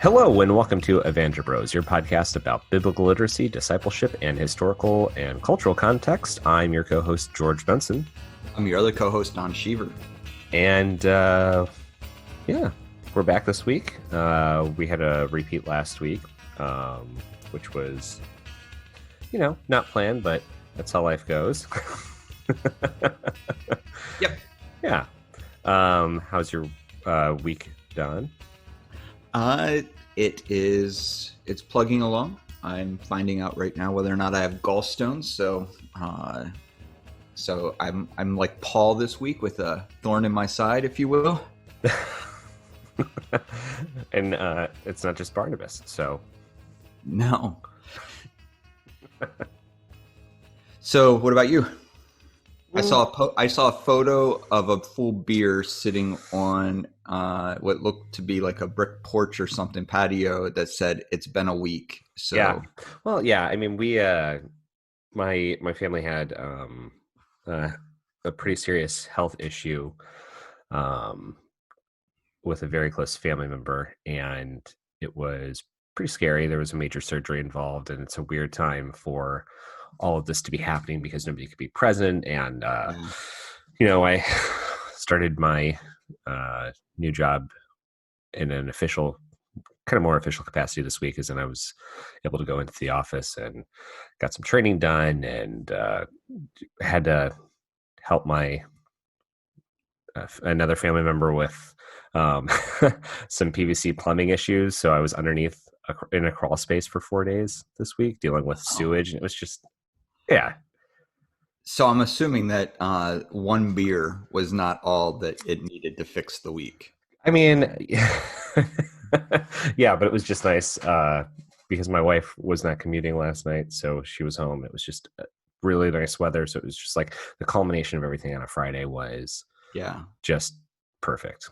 Hello, and welcome to Evangebros, your podcast about biblical literacy, discipleship, and historical and cultural context. I'm your co-host, George Benson. I'm your other co-host, Don Sheaver. And, we're back this week. We had a repeat last week, which was, not planned, but that's how life goes. Yep. Yeah. How's your week, Don? It's plugging along. I'm finding out right now whether or not I have gallstones. So I'm like Paul this week with a thorn in my side, if you will. And it's not just Barnabas, so. No. So what about you? I saw a photo of a full beer sitting on what looked to be like a brick porch or something patio that said it's been a week. So yeah, well, yeah. I mean, we my family had a pretty serious health issue with a very close family member, and it was pretty scary. There was a major surgery involved, and it's a weird time for all of this to be happening because nobody could be present. And I started my new job in an official, kind of more official capacity this week, as in I was able to go into the office and got some training done, and had to help my another family member with some PVC plumbing issues. So I was underneath in a crawl space for 4 days this week dealing with sewage, and it was just, yeah. So I'm assuming that one beer was not all that it needed to fix the week. I mean, yeah, but it was just nice because my wife was not commuting last night, so she was home. It was just really nice weather, so it was just like the culmination of everything on a Friday was just perfect.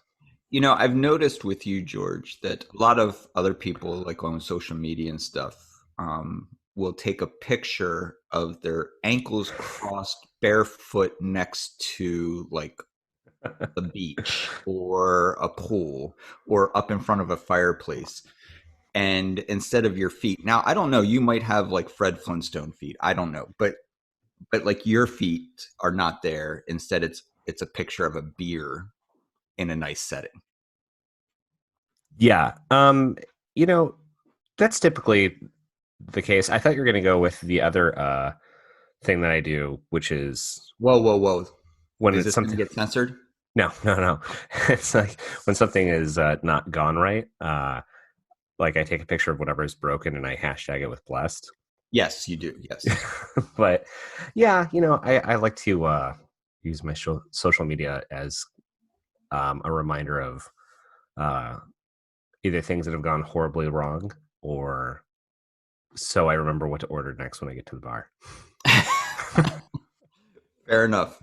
I've noticed with you, George, that a lot of other people, like on social media and stuff, will take a picture of their ankles crossed barefoot next to like the beach or a pool or up in front of a fireplace. And instead of your feet, now I don't know, you might have like Fred Flintstone feet. I don't know, but like your feet are not there. Instead, it's a picture of a beer in a nice setting. Yeah. That's typically the case. I thought you were going to go with the other thing that I do, which is whoa. When is it's this something get censored? No. It's like when something is not gone right. Like I take a picture of whatever is broken and I hashtag it with blessed. Yes, you do. Yes. But yeah, I like to use my social media as a reminder of either things that have gone horribly wrong, or so I remember what to order next when I get to the bar. Fair enough.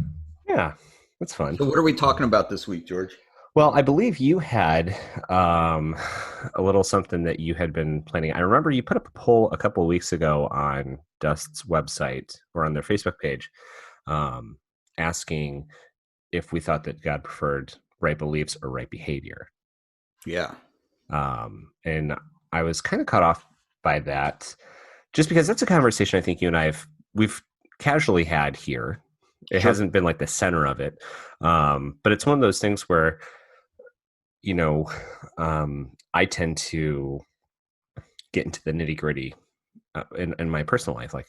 Yeah, that's fun. So what are we talking about this week, George? Well, I believe you had a little something that you had been planning. I remember you put up a poll a couple of weeks ago on Dust's website or on their Facebook page, asking if we thought that God preferred right beliefs or right behavior. Yeah. And I was kind of caught off by that, just because that's a conversation I think you and we've casually had here. It hasn't been like the center of it, but it's one of those things where I tend to get into the nitty gritty in my personal life. Like,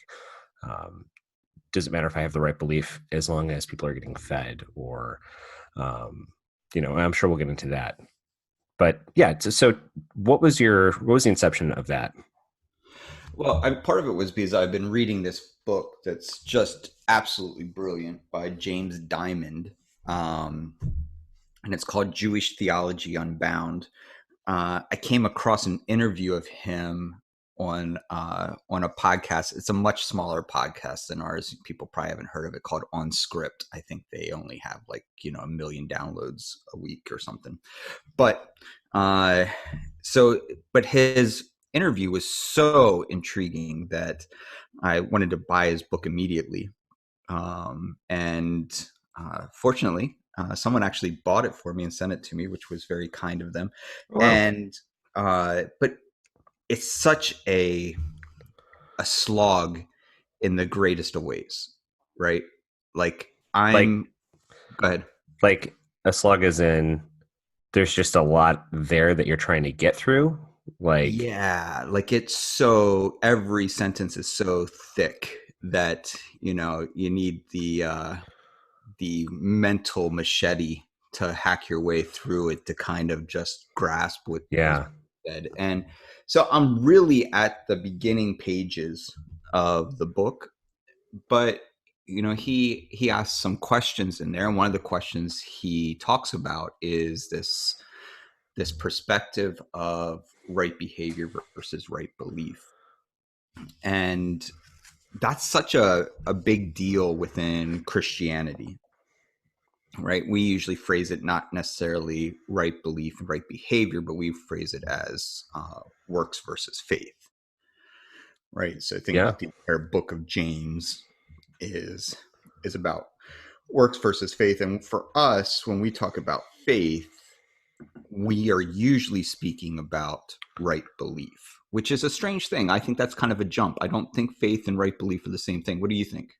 does it matter if I have the right belief as long as people are getting fed, or I'm sure we'll get into that. But yeah, so what was the inception of that? Well, part of it was because I've been reading this book that's just absolutely brilliant by James Diamond, and it's called Jewish Theology Unbound. I came across an interview of him on a podcast. It's a much smaller podcast than ours. People probably haven't heard of it, called On Script. I think they only have like 1 million downloads a week or something. But his interview was so intriguing that I wanted to buy his book immediately. Fortunately, someone actually bought it for me and sent it to me, which was very kind of them. Wow. And But it's such a slog in the greatest of ways, right? Like Like I'm go ahead. like a slug is in there's just a lot there that you're trying to get through. Like Yeah, like it's so every sentence is so thick that you need the mental machete to hack your way through it to kind of just grasp what is yeah. said. And so I'm really at the beginning pages of the book, but he asks some questions in there, and one of the questions he talks about is this perspective of right behavior versus right belief. And that's such a big deal within Christianity, right? We usually phrase it not necessarily right belief and right behavior, but we phrase it as works versus faith, right? So think Yeah. about the entire book of James is is about works versus faith. And for us, when we talk about faith, we are usually speaking about right belief, which is a strange thing. I think that's kind of a jump. I don't think faith and right belief are the same thing. What do you think?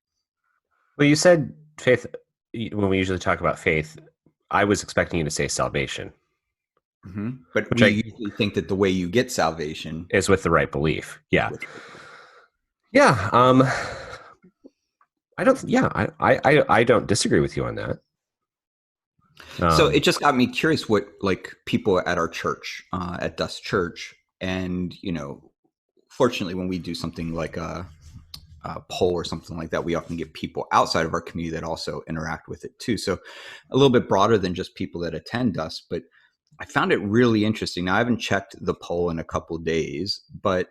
Well, you said faith when we usually talk about faith, I was expecting you to say salvation, But which we I usually think that the way you get salvation is with the right belief. is Yeah. with right belief. Yeah. I don't yeah, I don't disagree with you on that. So it Um just got me curious what like people at our church, at Dust Church, and fortunately, when we do something like a poll or something like that, we often get people outside of our community that also interact with it too. So a little bit broader than just people that attend us, but I found it really interesting. Now I haven't checked the poll in a couple of days, but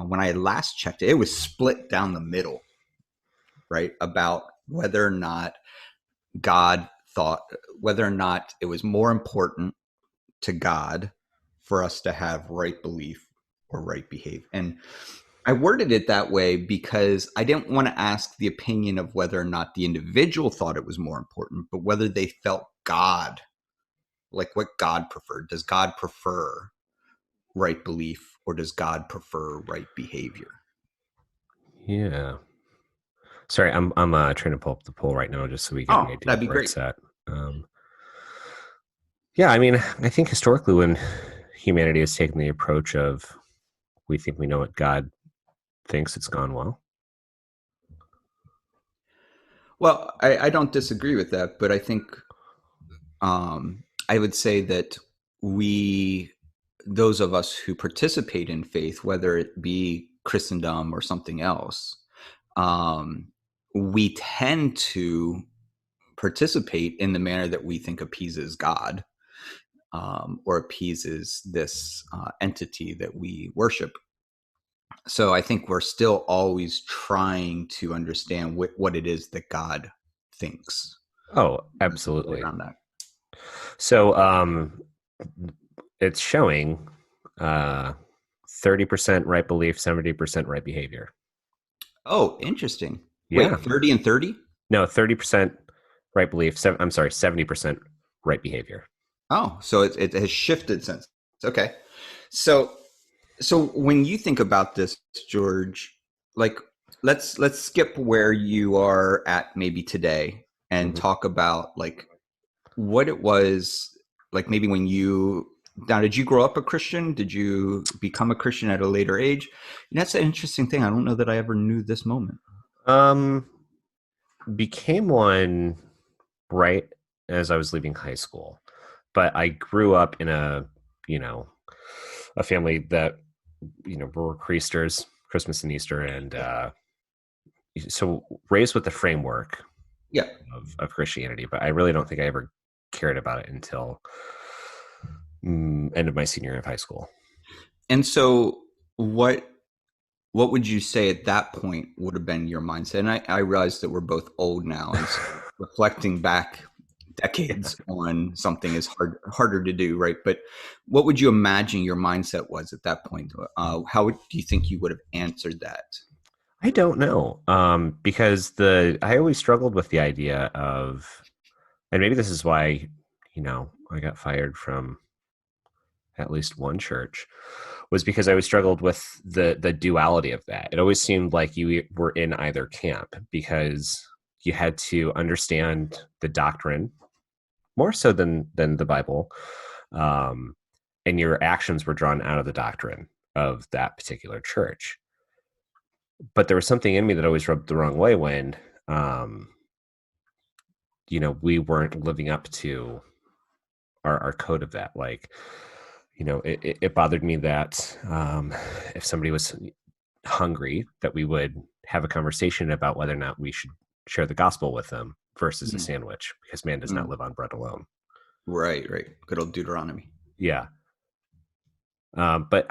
when I last checked it, it was split down the middle, right? About whether or not God thought, whether or not it was more important to God for us to have right belief or right behave. And I worded it that way because I didn't want to ask the opinion of whether or not the individual thought it was more important, but whether they felt God, like what God preferred. Does God prefer right belief or does God prefer right behavior? yeah. Sorry, I'm trying to pull up the poll right now just so we get an Oh, idea that'd of be where great. it's at. Um yeah, I mean, I think historically when humanity has taken the approach of we think we know what God thinks, it's gone well. Well, I don't disagree with that, but I think I would say that we, those of us who participate in faith, whether it be Christendom or something else, um, we tend to participate in the manner that we think appeases God, or appeases this entity that we worship. So I think we're still always trying to understand what it is that God thinks. Oh, That's the way absolutely. around that. So it's showing 30% right belief, 70% right behavior. Oh, interesting. Yeah. Wait, 30 and 30? No, 30% right belief, I'm sorry, 70% right behavior. Oh, so it has shifted since. Okay. So so when you think about this, George, like let's skip where you are at maybe today and Mhm. talk about like what it was like maybe when you now did you grow up a Christian? Did you become a Christian at a later age? And that's an interesting thing. I don't know that I ever knew this moment. Um, became one right as I was leaving high school, but I grew up in you know, a family that, were Creasters, Christmas and Easter, and so raised with the framework Yeah. of Christianity, but I really don't think I ever cared about it until end of my senior year of high school. And so what would you say at that point would have been your mindset? And I realize that we're both old now, and so reflecting back Yeah. decades on something is harder to do, right? But what would you imagine your mindset was at that point? Do you think you would have answered that? I don't know, because I always struggled with the idea of, and maybe this is why, I got fired from at least one church, was because I always struggled with the duality of that. It always seemed like you were in either camp because you had to understand the doctrine more so than the Bible, um, and your actions were drawn out of the doctrine of that particular church. But there was something in me that always rubbed the wrong way when, um, we weren't living up to our code of that. Like, it bothered me that if somebody was hungry, that we would have a conversation about whether or not we should share the gospel with them versus a Mm, sandwich, because man does not mm. live on bread alone. Right, right. Good old Deuteronomy. Yeah. But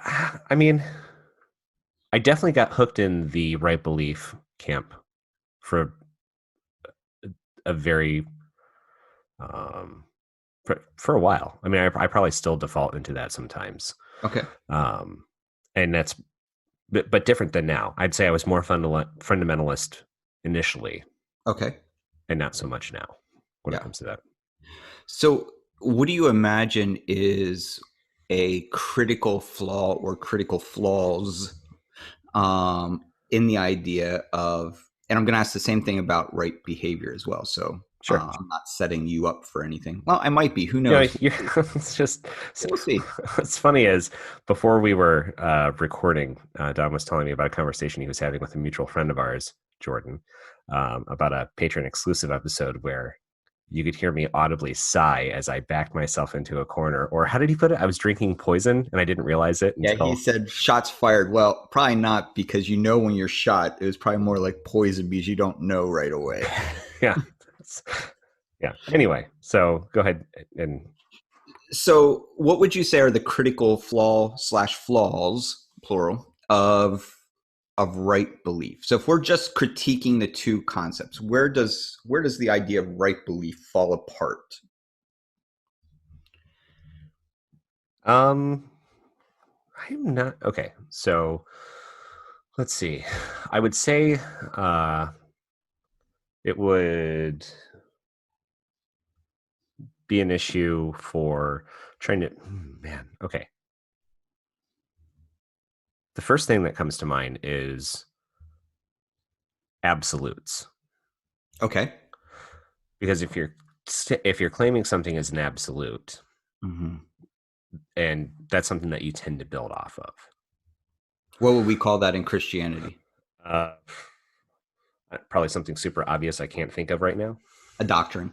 I mean, I definitely got hooked in the right belief camp for a very um, for a while. I mean, I probably still default into that sometimes, Okay, um, and that's but different than now. I'd say I was more fundamentalist initially, okay, and not so much now when it yeah. comes to that. So, what do you imagine is a critical flaw or critical flaws in the idea of, and I'm going to ask the same thing about right behavior as well. So, Sure. I'm not setting you up for anything. Well, I might be. Who You know, knows? it's just We'll see. what's funny is before we were recording, Don was telling me about a conversation he was having with a mutual friend of ours, Jordan, about a patron exclusive episode where you could hear me audibly sigh as I backed myself into a corner. Or how did he put it? I was drinking poison and I didn't realize it Yeah, he until. said shots fired. Well, probably not, because when you're shot, it was probably more like poison because you don't know right away. Yeah. Yeah. Anyway, so go ahead and. So, what would you say are the critical flaws, plural, of right belief? So, if we're just critiquing the two concepts, where does the idea of right belief fall apart? um I'm not okay. So let's see. I would say uh, it would be an issue for trying to. Man, okay. The first thing that comes to mind is absolutes, Okay. because if you're claiming something as an absolute, Hmm. and that's something that you tend to build off of. What would we call that in Christianity? Uh, Probably something super obvious I can't think of right now. A doctrine.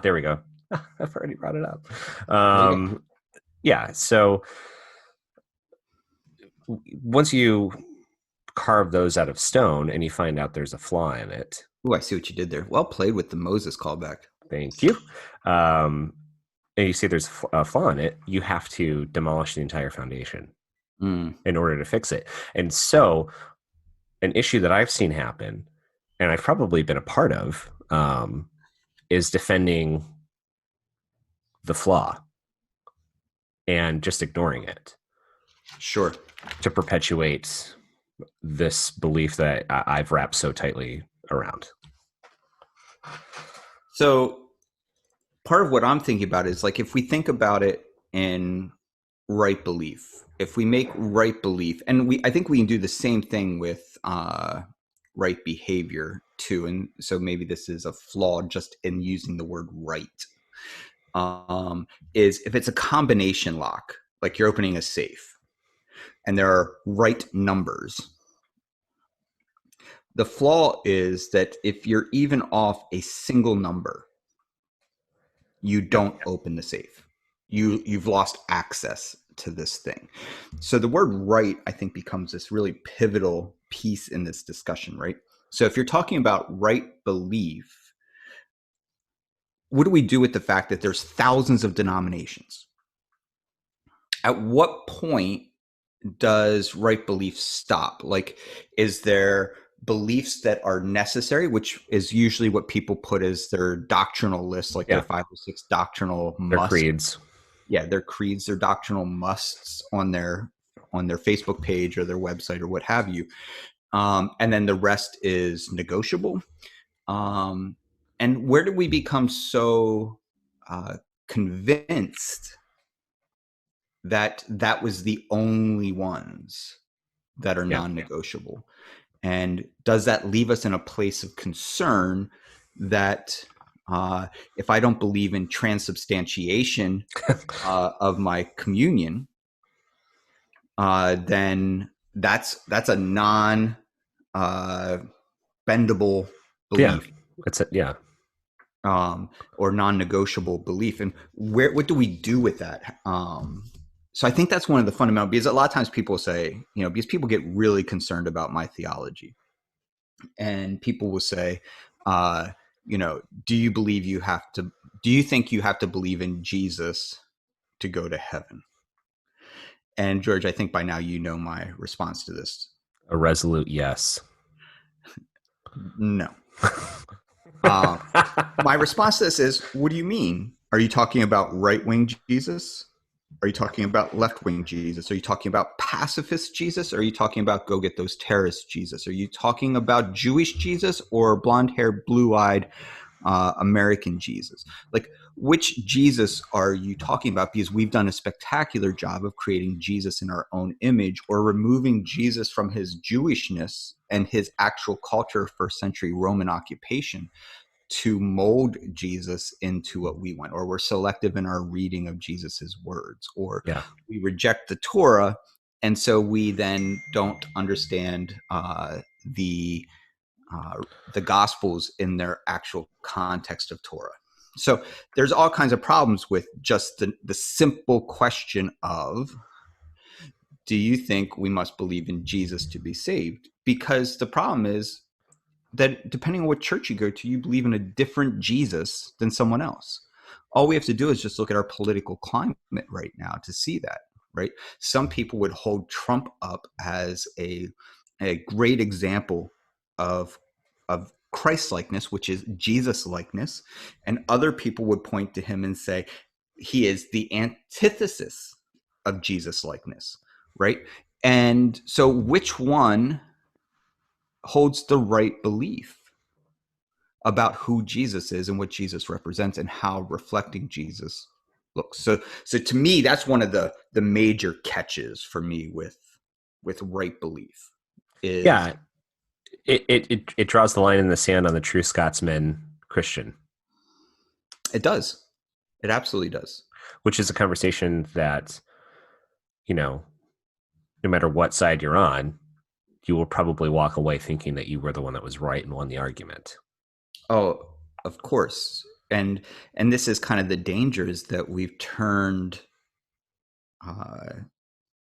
There we go. I've already brought it up. There you go. Yeah. So once you carve those out of stone and you find out there's a flaw in it, Oh, I see what you did there. Well played with the Moses callback. thank you. Um, and you see there's a flaw in it, you have to demolish the entire foundation Mm, in order to fix it. And so, an issue that I've seen happen, and I've probably been a part of, is defending the flaw and just ignoring it sure. to perpetuate this belief that I've wrapped so tightly around. So, part of what I'm thinking about is, like, if we think about it in right belief, if we make right belief, and I think we can do the same thing with right behavior too. And so maybe this is a flaw just in using the word right. Is if it's a combination lock, like you're opening a safe and there are right numbers. The flaw is that if you're even off a single number, you Yep. don't open the safe. You've lost access to this thing. So the word right, I think, becomes this really pivotal piece in this discussion, right? So if you're talking about right belief, what do we do with the fact that there's thousands of denominations? At what point does right belief stop? Like, is there beliefs that are necessary, which is usually what people put as their doctrinal list, like their Yeah. 5 or 6 doctrinal Their musts? creeds. Yeah, their creeds, their doctrinal musts on their Facebook page or their website or what have you. And then the rest is negotiable. Um, and where do we become so convinced that was the only ones that are Yeah. non-negotiable. And does that leave us in a place of concern that if I don't believe in transubstantiation of my communion, then that's a non bendable Yeah. belief, It's a, yeah. or non-negotiable belief. And what do we do with that? So I think that's one of the fundamental, because a lot of times people say, because people get really concerned about my theology, and people will say, uh, do you believe do you think you have to believe in Jesus to go to heaven? And George, I think by now you know my response to this. A resolute yes. No. My response to this is, what do you mean? Are you talking about right-wing Jesus? Are you talking about left-wing Jesus? Are you talking about pacifist Jesus? Or are you talking about go get those terrorists Jesus? Are you talking about Jewish Jesus or blonde-haired, blue-eyed American Jesus? Like, which Jesus are you talking about? Because we've done a spectacular job of creating Jesus in our own image, or removing Jesus from his Jewishness and his actual culture, first century Roman occupation, to mold Jesus into what we want. Or we're selective in our reading of Jesus's words, or Yeah. we reject the Torah, and so we then don't understand the Gospels in their actual context of Torah. So there's all kinds of problems with just the simple question of, do you think we must believe in Jesus to be saved? Because the problem is that depending on what church you go to, you believe in a different Jesus than someone else. All we have to do is just look at our political climate right now to see that, right? Some people would hold Trump up as a great example of Christ-likeness, which is Jesus-likeness, and other people would point to him and say he is the antithesis of Jesus-likeness, right? And so which one holds the right belief about who Jesus is and what Jesus represents and how reflecting Jesus looks? So to me, that's one of the major catches for me with right belief is Yeah. It draws the line in the sand on the true Scotsman Christian, it does. It absolutely does. which is a conversation that, no matter what side you're on, you will probably walk away thinking that you were the one that was right and won the argument. Oh, of course. And this is kind of the dangers that we've turned uh,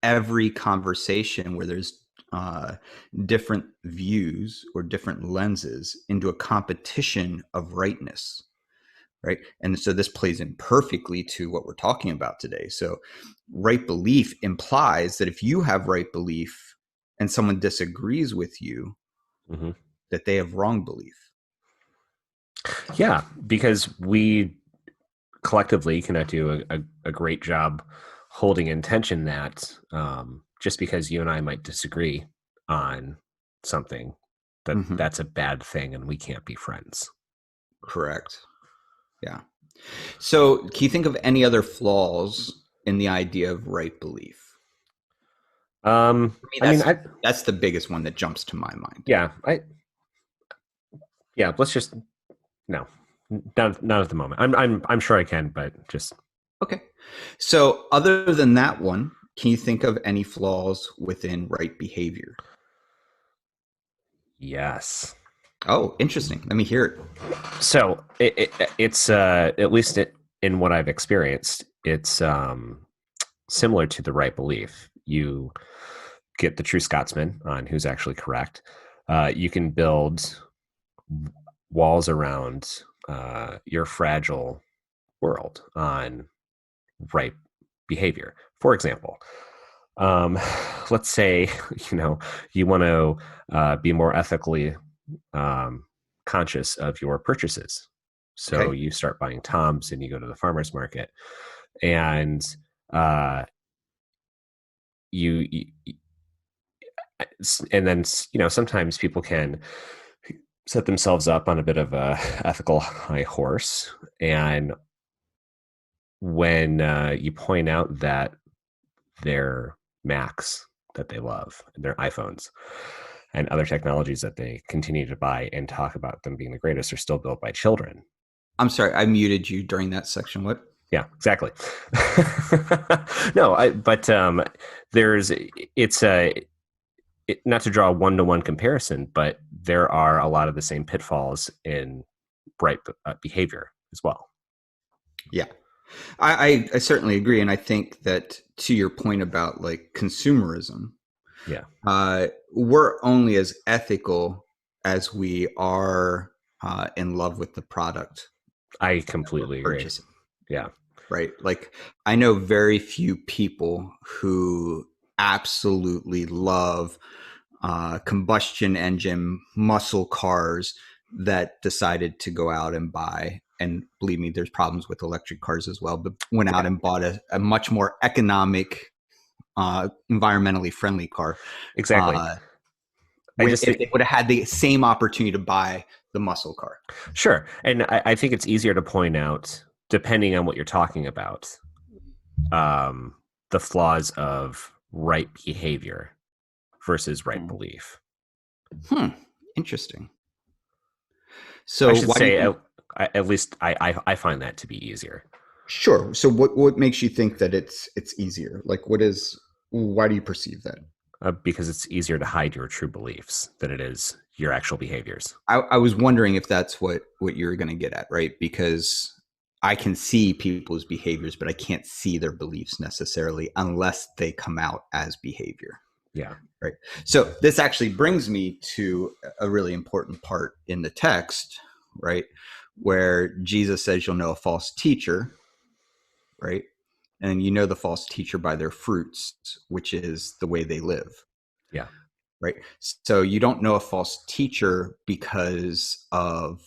every conversation where there's different views or different lenses into a competition of rightness, right? And so this plays in perfectly to what we're talking about today. So right belief implies that if you have right belief and someone disagrees with you, Mm-hmm. that they have wrong belief. Yeah, because we collectively cannot do a great job holding in tension that just because you and I might disagree on something, Mm-hmm. that's a bad thing and we can't be friends. Correct. Yeah. So can you think of any other flaws in the idea of right belief? For me, I mean, that's the biggest one that jumps to my mind. yeah, let's just no, not at the moment. I'm sure I can, but just Okay. So other than that one, can you think of any flaws within right behavior? yes. Oh, interesting. Let me hear it. So it's at least in what I've experienced, it's similar to the right belief. You get the true Scotsman on who's actually correct. You can build walls around your fragile world on right behavior. For example, let's say you want to be more ethically conscious of your purchases. So Okay. you start buying Toms and you go to the farmer's market, and uh, you and then sometimes people can set themselves up on a bit of a ethical high horse, and when you point out that their Macs that they love, their iPhones, and other technologies that they continue to buy and talk about them being the greatest are still built by children. I'm sorry, I muted you during that section. What? Yeah, exactly. No, but there's it's a not to draw a one-to-one comparison, but there are a lot of the same pitfalls in right behavior as well. Yeah, I certainly agree, and I think that to your point about like consumerism, Yeah, we're only as ethical as we are in love with the product I that we're completely agree. purchasing. Yeah, Right? Like I know very few people who absolutely love combustion engine muscle cars that decided to go out and buy. And believe me, there's problems with electric cars as well, but went out yeah, and bought a much more economic, environmentally friendly car. exactly. Uh, I when just if think they would have had the same opportunity to buy the muscle car. sure, and I think it's easier to point out, depending on what you're talking about, um, the flaws of right behavior versus right Hmm. belief. Interesting. I So should why do you say, think? at least I find that to be easier. Sure. So what makes you think that it's easier? Like what is why do you perceive that? Because it's easier to hide your true beliefs than it is your actual behaviors. I was wondering if that's what you're going to get at, right? Because I can see people's behaviors, but I can't see their beliefs necessarily unless they come out as behavior, Yeah. right? So this actually brings me to a really important part in the text, right? Where Jesus says you'll know a false teacher, right? And you know the false teacher by their fruits, which is the way they live, Yeah. right? So you don't know a false teacher because of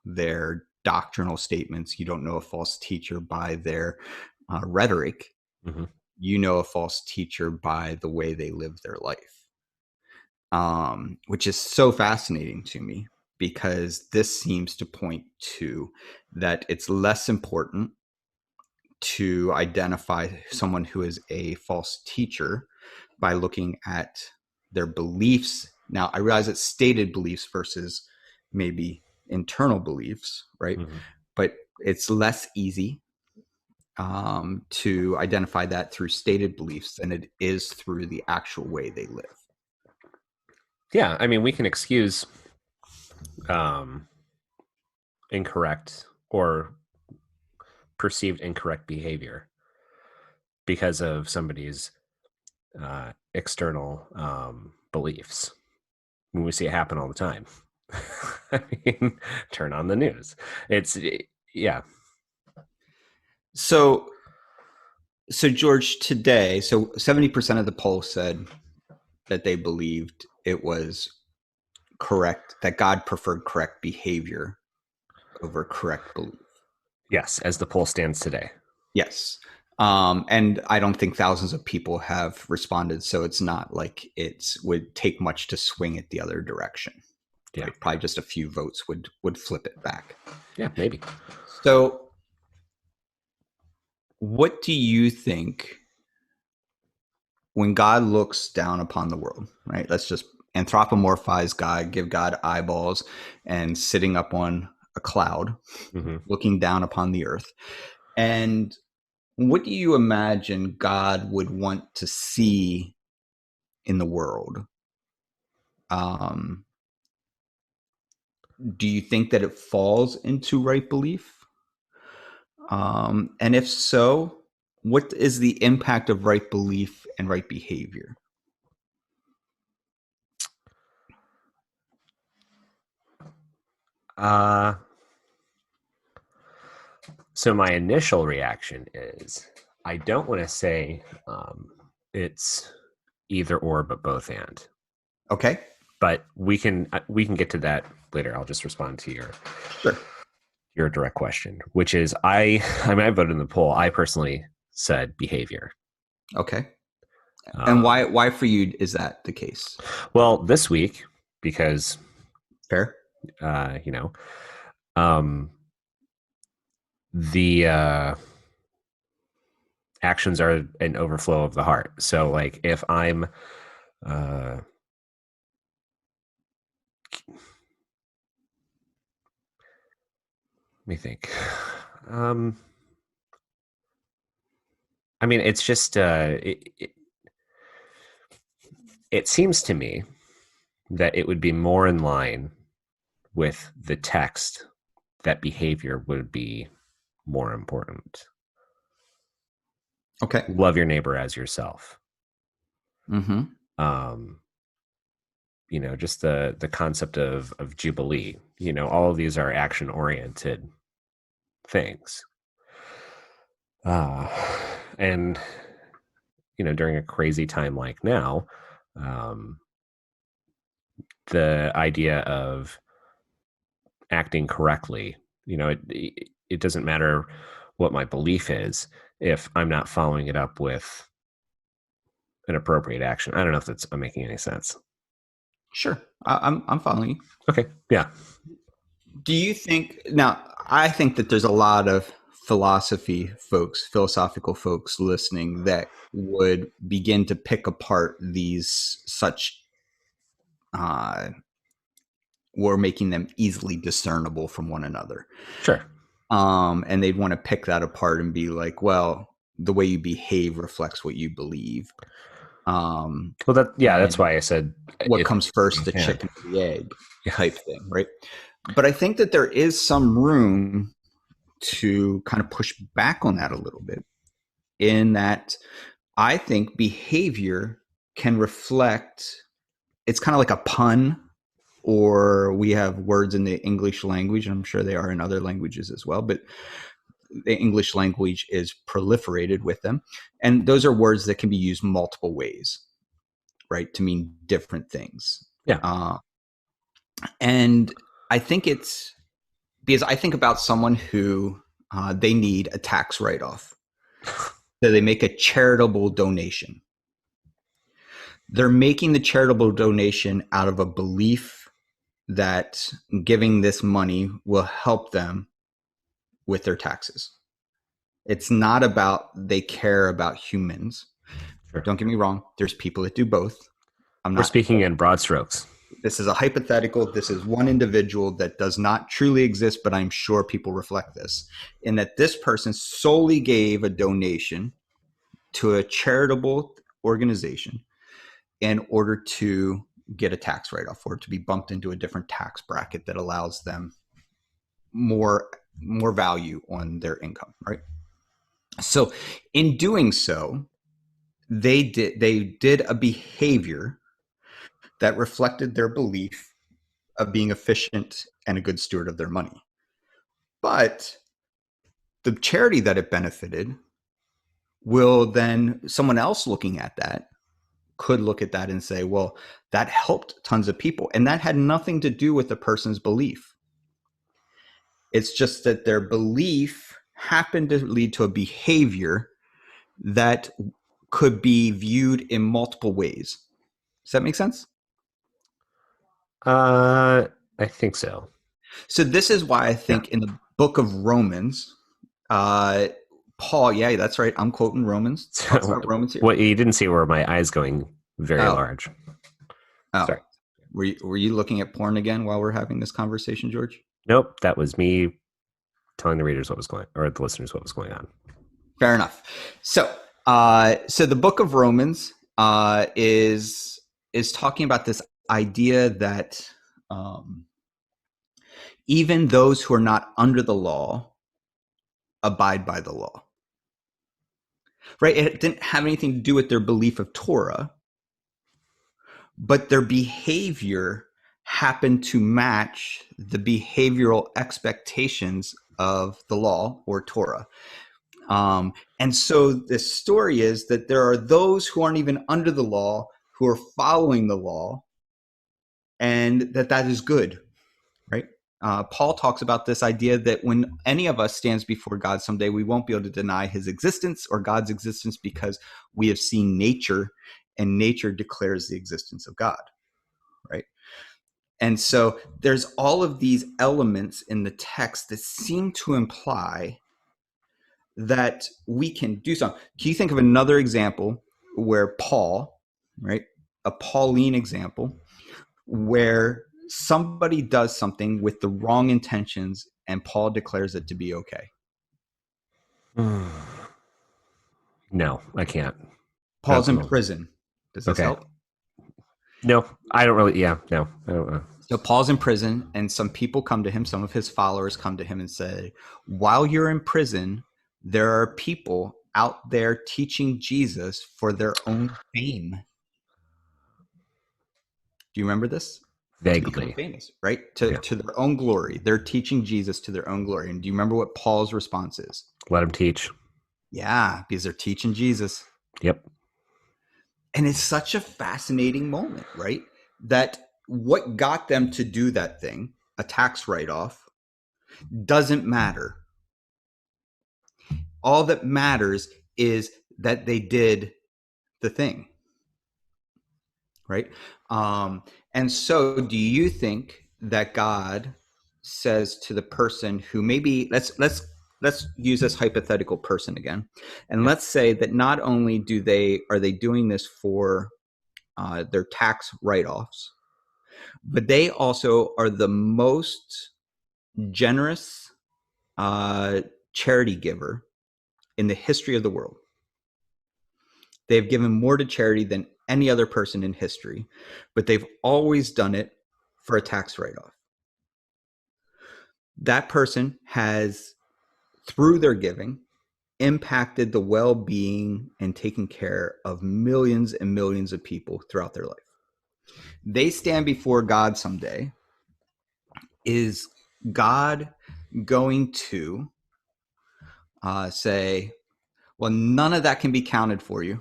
their doctrinal statements. You don't know a false teacher by their rhetoric. Mm-hmm. You know a false teacher by the way they live their life, which is so fascinating to me because this seems to point to that it's less important to identify someone who is a false teacher by looking at their beliefs. Now, I realize it's stated beliefs versus maybe internal beliefs, right? Mm-hmm. But it's less easy to identify that through stated beliefs than it is through the actual way they live. Yeah. I mean, we can excuse um, incorrect or perceived incorrect behavior because of somebody's external beliefs. When we see it happen all the time. I mean, turn on the news. It's yeah, So, so George, today, so 70% of the poll said that they believed it was correct, that God preferred correct behavior over correct belief. yes, as the poll stands today. Yes. And I don't think thousands of people have responded. So it's not like it would take much to swing it the other direction. Yeah, Right? Probably just a few votes would flip it back. yeah, maybe. So what do you think when God looks down upon the world, right? Let's just anthropomorphize God, give God eyeballs and sitting up on a cloud, Mm-hmm. looking down upon the earth. And what do you imagine God would want to see in the world? Um, do you think that it falls into right belief? And if so, what is the impact of right belief and right behavior? Uh, so my initial reaction is I don't want to say it's either or, but both and. Okay, But we can get to that later. I'll just respond to sure. your direct question, which is I mean I voted in the poll. I personally said behavior. Okay. And Um, why for you is that the case? well, this week because Fair. you know um, the actions are an overflow of the heart. So like if I'm let me think. Um I mean, it's just it seems to me that it would be more in line with the text that behavior would be more important. Okay. Love your neighbor as yourself. Mm-hmm. Um, just the concept of jubilee. All of these are action oriented things. Uh, and during a crazy time like now, um, the idea of acting correctly, it doesn't matter what my belief is if I'm not following it up with an appropriate action. I don't know if I'm making any sense. Sure. I'm following you. Okay. Yeah. Do you think now? I think that there's a lot of philosophical folks listening that would begin to pick apart these such uh, or making them easily discernible from one another. Sure. And they'd want to pick that apart and be like, well, the way you behave reflects what you believe. Well, that's And why I said what it comes first, the can. chicken or the egg Yeah. type thing, right? But I think that there is some room to kind of push back on that a little bit, in that I think behavior can reflect, it's kind of like a pun, or we have words in the English language, and I'm sure they are in other languages as well, but the English language is proliferated with them. And those are words that can be used multiple ways, right, to mean different things. Yeah. And I think it's because I think about someone who they need a tax write off. So they make a charitable donation. They're making the charitable donation out of a belief that giving this money will help them with their taxes. It's not about they care about humans. Sure. Don't get me wrong. There's people that do both. I'm We're not. speaking in broad strokes. This is a hypothetical. This is one individual that does not truly exist, but I'm sure people reflect this, in that this person solely gave a donation to a charitable organization in order to get a tax write-off, or to be bumped into a different tax bracket that allows them more value on their income, right? So in doing so, they did a behavior that reflected their belief of being efficient and a good steward of their money. But the charity that it benefited will then, someone else looking at that could look at that and say, well, that helped tons of people. And that had nothing to do with the person's belief. It's just that their belief happened to lead to a behavior that could be viewed in multiple ways. Does that make sense? I think so. So this is why I Yeah. think in the book of Romans, uh, Paul, yeah, that's right. I'm quoting Romans. Talks about Romans here. What you didn't see were my eyes going very Oh, large. oh. Sorry. Were you looking at porn again while we're having this conversation, George? Nope. That was me telling the readers what was going, or the listeners what was going on. Fair enough. So, so the book of Romans is talking about this idea that even those who are not under the law abide by the law. Right? It didn't have anything to do with their belief of Torah, but their behavior happened to match the behavioral expectations of the law or Torah. And so the story is that there are those who aren't even under the law who are following the law, and that is good, right? Paul talks about this idea that when any of us stands before God someday, we won't be able to deny his existence or God's existence, because we have seen nature, and nature declares the existence of God, right? And so there's all of these elements in the text that seem to imply that we can do something. Can you think of another example where Paul, right, a Pauline example, where somebody does something with the wrong intentions and Paul declares it to be okay? No, I can't. Not at Paul's the in moment. prison. Does this Okay. help? No, I don't really. Yeah, no, I don't know. So Paul's in prison, and some people come to him, some of his followers come to him and say, while you're in prison, there are people out there teaching Jesus for their own fame. Do you remember this? To become Vaguely. famous, right? To, Yeah. to their own glory. They're teaching Jesus to their own glory. And do you remember what Paul's response is? Let him teach. Yeah, because they're teaching Jesus. Yep. And it's such a fascinating moment, right? That what got them to do that thing, a tax write off, doesn't matter. All that matters is that they did the thing, right? And so, do you think that God says to the person who maybe let's use this hypothetical person again, and Yeah. let's say that not only do they are they doing this for their tax write-offs, but they also are the most generous charity giver in the history of the world. They've given more to charity than any other person in history, but they've always done it for a tax write-off. That person has, through their giving, impacted the well-being and taken care of millions and millions of people throughout their life. They stand before God someday. Is God going to say, well, none of that can be counted for you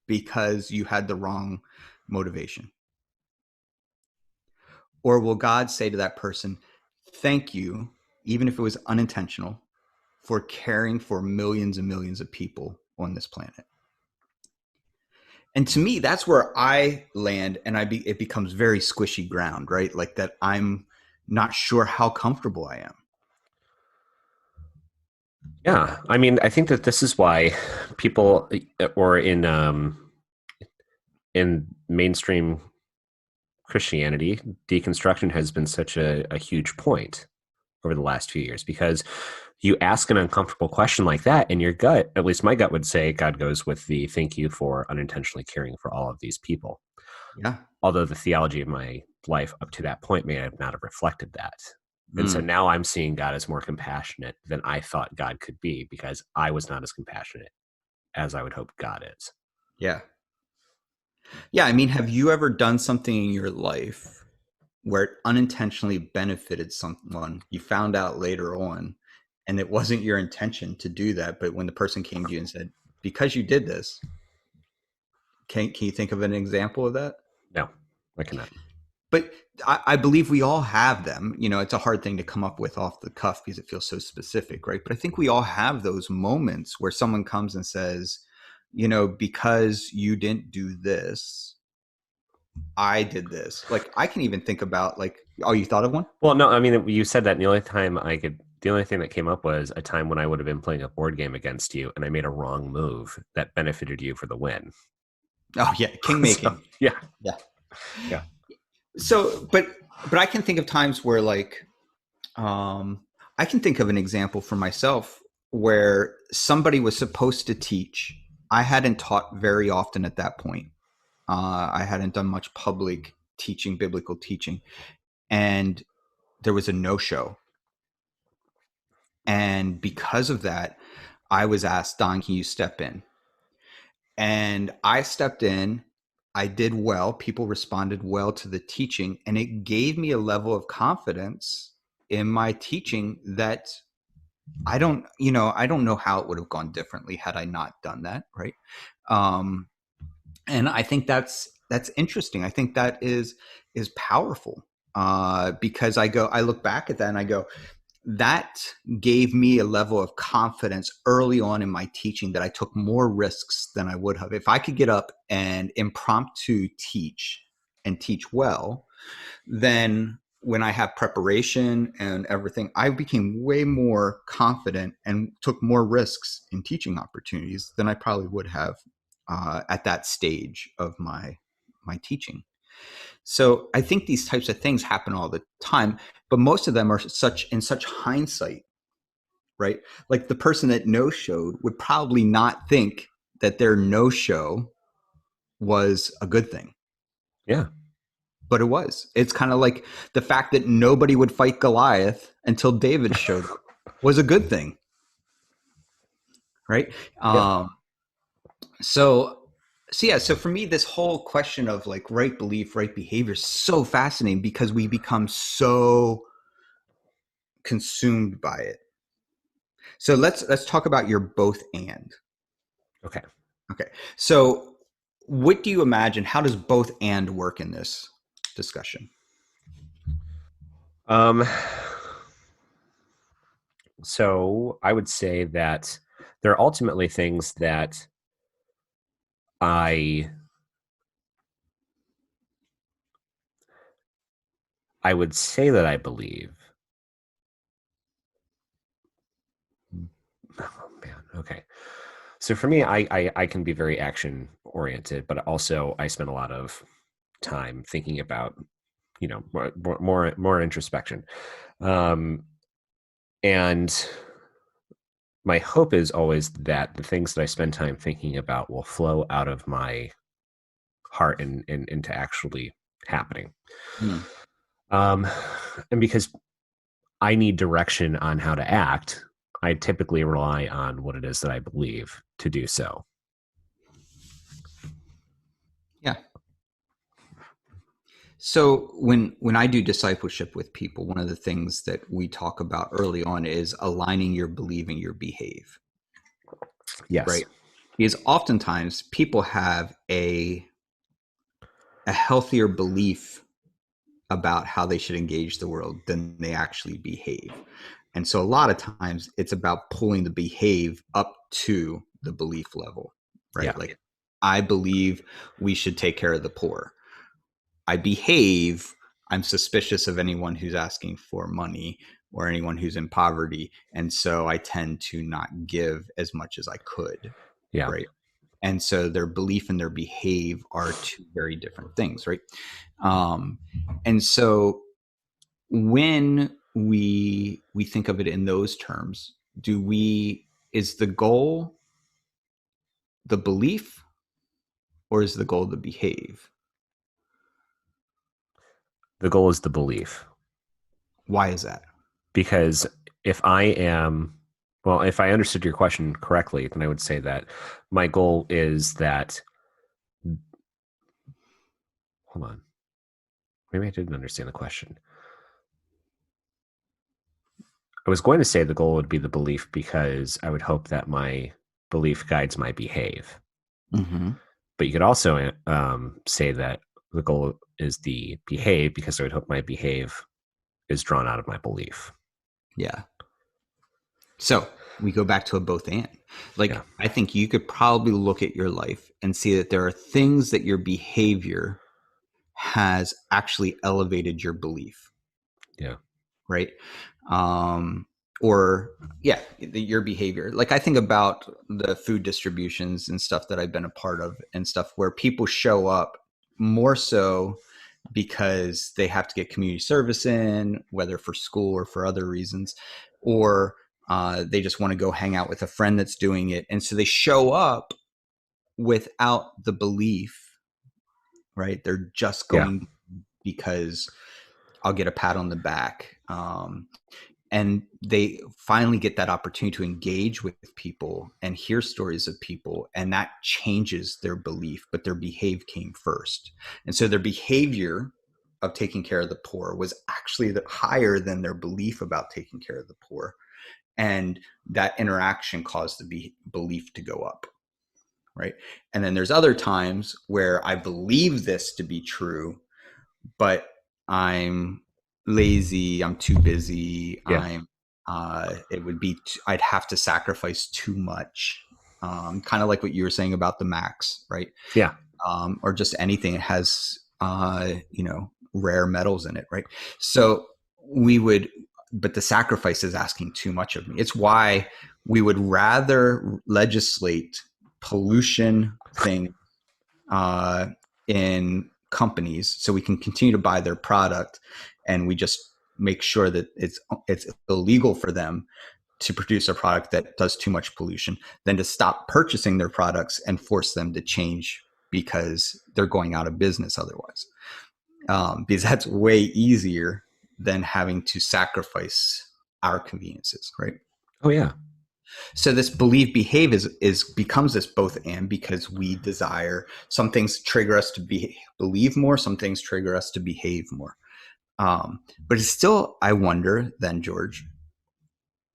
because you had the wrong motivation? Or will God say to that person, thank you, even if it was unintentional, for caring for millions and millions of people on this planet? And to me, that's where I land, and it becomes very squishy ground, right? Like that I'm not sure how comfortable I am. Yeah. I mean, I think that this is why people, or in mainstream Christianity, deconstruction has been such a huge point over the last few years, because you ask an uncomfortable question like that, and your gut, at least my gut, would say God goes with the thank you for unintentionally caring for all of these people. Yeah. Although the theology of my life up to that point may have not have reflected that. And so Mm, now I'm seeing God as more compassionate than I thought God could be, because I was not as compassionate as I would hope God is. yeah. Yeah. I mean, have you ever done something in your life where it unintentionally benefited someone? You found out later on, and it wasn't your intention to do that. But when the person came to you and said, because you did this, can you think of an example of that? No, I cannot. But I believe we all have them. You know, it's a hard thing to come up with off the cuff because it feels so specific, right? But I think we all have those moments where someone comes and says, you know, because you didn't do this, I did this. Like I can even think about like, oh, you thought of one? Well, no, I mean, you said that, and the only thing that came up was a time when I would have been playing a board game against you, and I made a wrong move that benefited you for the win. Oh yeah, king So, making. yeah, Yeah. yeah, So, but I can think of times where like, um, I can think of an example for myself where somebody was supposed to teach. I hadn't taught very often at that point. I hadn't done much public teaching, biblical teaching, and there was a no-show. And because of that, I was asked, Don, can you step in? And I stepped in. I did well. People responded well to the teaching, and it gave me a level of confidence in my teaching that I don't know how it would have gone differently had I not done that, right? Um, and I think that's interesting. I think that is powerful because I look back at that and I go, that gave me a level of confidence early on in my teaching that I took more risks than I would have if I could get up and impromptu teach and teach well. Then when I have preparation and everything, I became way more confident and took more risks in teaching opportunities than I probably would have at that stage of my teaching. So I think these types of things happen all the time, but most of them are such hindsight, right? Like the person that no showed would probably not think that their no show was a good thing, Yeah. but it was. It's kind of like the fact that nobody would fight Goliath until David showed up was a good thing, right? Yeah. Um, so so yeah, so for me, this whole question of like right belief, right behavior is so fascinating because we become so consumed by it. So let's talk about your both and. Okay. Okay. So what do you imagine? How does both and work in this discussion? Um, so I would say that there are ultimately things that I I would say that I believe. Oh man. Okay. So for me, I can be very action oriented, but also I spend a lot of time thinking about, more introspection. Um, and my hope is always that the things that I spend time thinking about will flow out of my heart and into actually happening. Hmm. Um, and because I need direction on how to act, I typically rely on what it is that I believe to do so. Yeah. So when I do discipleship with people, one of the things that we talk about early on is aligning your belief and your behave, Yes. right? Because oftentimes people have a healthier belief about how they should engage the world than they actually behave. And so a lot of times it's about pulling the behave up to the belief level, right? Yeah. Like I believe we should take care of the poor. I behave, I'm suspicious of anyone who's asking for money or anyone who's in poverty. And so I tend to not give as much as I could, Yeah. right? And so their belief and their behave are two very different things, right? Um, and so when we think of it in those terms, do we is the goal the belief or is the goal the behave? The goal is the belief. Why is that? Because if I am, well, if I understood your question correctly, then I would say that my goal is that, hold on, maybe I didn't understand the question. I was going to say the goal would be the belief because I would hope that my belief guides my behave. Mm-hmm. But you could also say that the goal is the behave because I would hope my behave is drawn out of my belief. Yeah. So we go back to a both and. Yeah. Like, I think you could probably look at your life and see that there are things that your behavior has actually elevated your belief, Yeah. right? Um, or, yeah, your behavior. Like, I think about the food distributions and stuff that I've been a part of and stuff where people show up more so because they have to get community service in, whether for school or for other reasons, or they just want to go hang out with a friend that's doing it. And so they show up without the belief, right? They're just Yeah. going because I'll get a pat on the back. And they finally get that opportunity to engage with people and hear stories of people, and that changes their belief, but their behave came first. And so their behavior of taking care of the poor was actually higher than their belief about taking care of the poor, and that interaction caused the belief to go up, right? And then there's other times where I believe this to be true, but I'm lazy, I'm too busy, Yeah. it would be I'd have to sacrifice too much, kind of like what you were saying about the max, right? Yeah. Or just anything. It has rare metals in it, right? So we would, but the sacrifice is asking too much of me. It's why we would rather legislate pollution thing in companies so we can continue to buy their product, and we just make sure that it's illegal for them to produce a product that does too much pollution than to stop purchasing their products and force them to change because they're going out of business otherwise. Because that's way easier than having to sacrifice our conveniences, right? Oh yeah. So this believe behave is becomes this both and, because we desire, some things trigger us to believe more, some things trigger us to behave more. But it's still, I wonder then, George,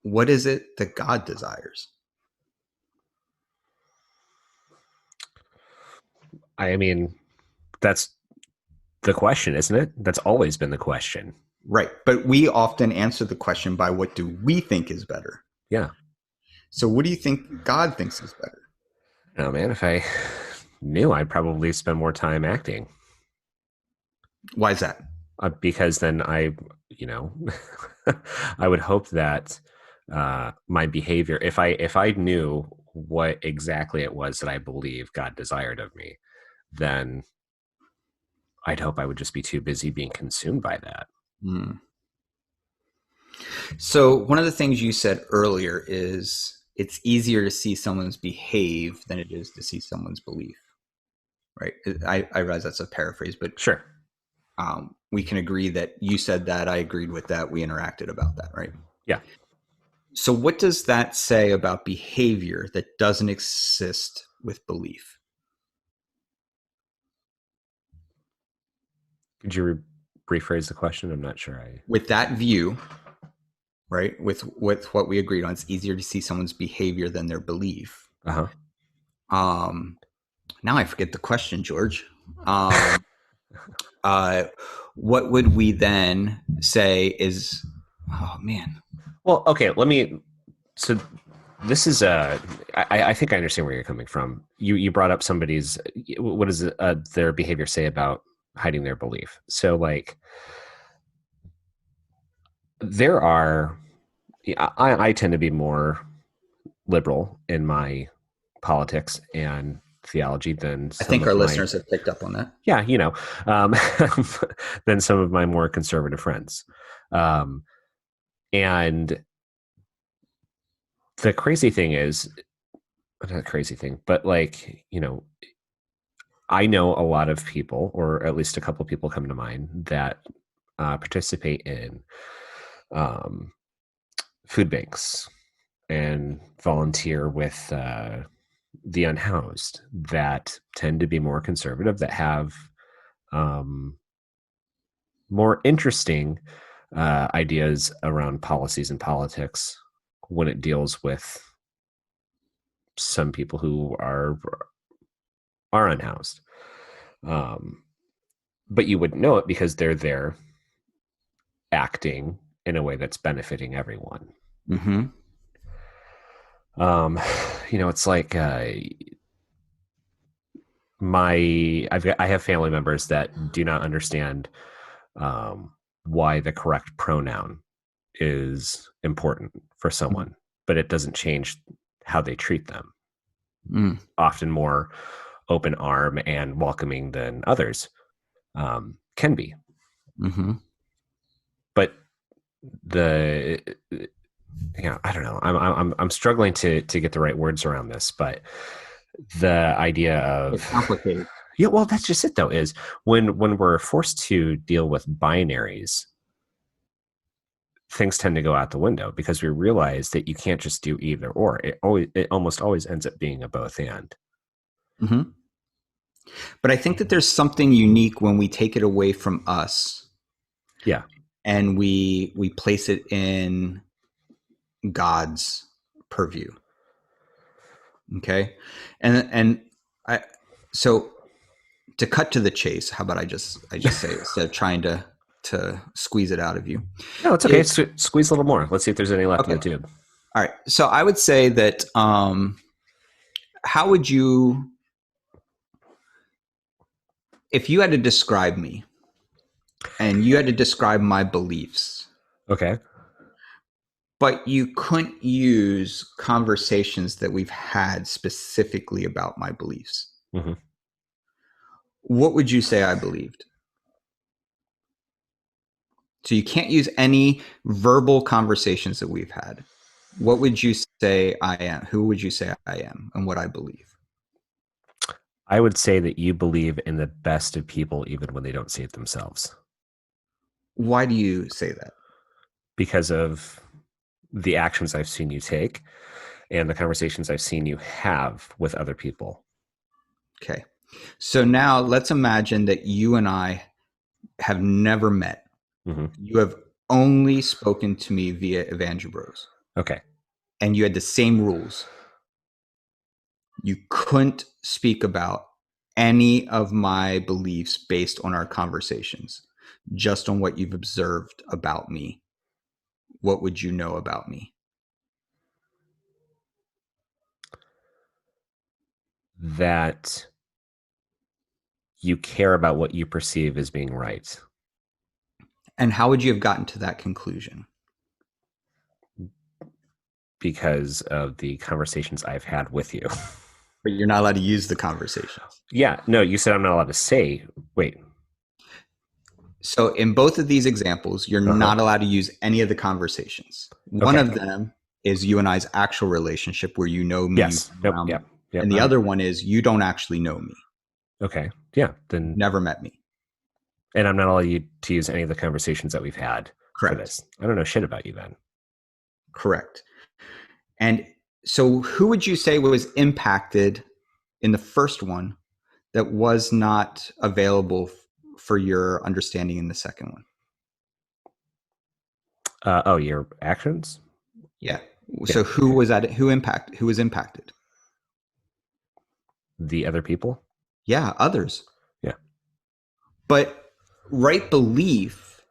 what is it that God desires? I mean, that's the question, isn't it? That's always been the question. Right. But we often answer the question by what do we think is better? Yeah. So what do you think God thinks is better? Oh man, if I knew, I'd probably spend more time acting. Why is that? Because then you know, I would hope that my behavior, if I knew what exactly it was that I believe God desired of me, then I'd hope I would just be too busy being consumed by that. Hmm. So one of the things you said earlier is it's easier to see someone's behave than it is to see someone's belief, right? I realize that's a paraphrase, but Sure. we can agree that you said that, I agreed with that, we interacted about that, right? Yeah. So what does that say about behavior that doesn't exist with belief? Could you rephrase the question? I'm not sure. With that view, right, with what we agreed on, it's easier to see someone's behavior than their belief. Uh Now I forget the question, George. What would we then say is, oh man. Well, okay. So this is I think I understand where you're coming from. You brought up somebody's, what does their behavior say about hiding their belief? So like there are, I tend to be more liberal in my politics and theology than I some think our of my, listeners have picked up on that. yeah, um, than some of my more conservative friends. Um, and the crazy thing is, not a crazy thing, but like, I know a lot of people, or at least a couple of people come to mind that participate in food banks and volunteer with the unhoused that tend to be more conservative, that have um, more interesting ideas around policies and politics when it deals with some people who are unhoused. But you wouldn't know it because they're there acting in a way that's benefiting everyone. Mm-hmm. Um, it's like I have family members that do not understand why the correct pronoun is important for someone, but it doesn't change how they treat them. Mm. Often more open arm and welcoming than others can be. Mm-hmm. But I don't know. I'm struggling to get the right words around this, but the idea of, It's complicated. yeah, well, that's just it though, is when we're forced to deal with binaries, things tend to go out the window because we realize that you can't just do either or. It almost always ends up being a both and. Mm-hmm. But I think that there's something unique when we take it away from us. Yeah. And we place it in God's purview. Okay. And I, so to cut to the chase, how about I just say, instead of trying to squeeze it out of you. No, it's okay. Squeeze a little more. Let's see if there's any left in the tube. All right. So I would say that, how would you, if you had to describe me, and you had to describe my beliefs, Okay. but you couldn't use conversations that we've had specifically about my beliefs. Hmm. What would you say I believed? So you can't use any verbal conversations that we've had. What would you say I am? Who would you say I am and what I believe? I would say that you believe in the best of people even when they don't see it themselves Why do you say that? because of the actions I've seen you take and the conversations I've seen you have with other people. Okay. So now let's imagine that you and I have never met. Hmm. You have only spoken to me via Evangebros, Okay. and you had the same rules. You couldn't speak about any of my beliefs based on our conversations, just on what you've observed about me. What would you know about me? That you care about what you perceive as being right And how would you have gotten to that conclusion? because of the conversations I've had with you. But you're not allowed to use the conversations. Yeah. No, you said I'm not allowed to say. Wait. So in both of these examples, you're Uh huh. not allowed to use any of the conversations. One Okay. of them is you and I's actual relationship where you know me, you've Yes. been Nope. around Yep. me. Yep. And the other one is you don't actually know me. Okay. Yeah. You've Then, never met me. and I'm not allowed to use any of the conversations that we've had for Correct. this. I don't know shit about you then. Correct. And so who would you say was impacted in the first one that was not available for your understanding in the second one? Oh, your actions? Yeah. Yeah. So who was that? Who was impacted? The other people? Yeah, others. Yeah. But right belief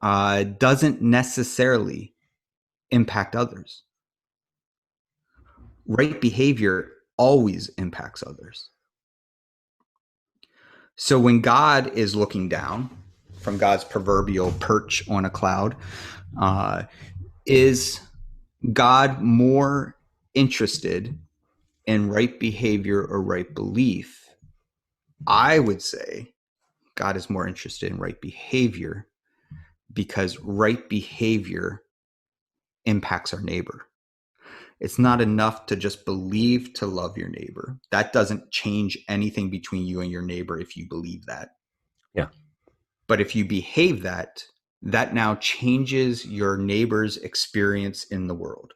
doesn't necessarily impact others. Right behavior always impacts others. So when God is looking down from God's proverbial perch on a cloud, uh, is God more interested in right behavior or right belief? I would say God is more interested in right behavior because right behavior impacts our neighbor. It's not enough to just believe to love your neighbor. That doesn't change anything between you and your neighbor if you believe that. Yeah. But if you behave that, that now changes your neighbor's experience in the world.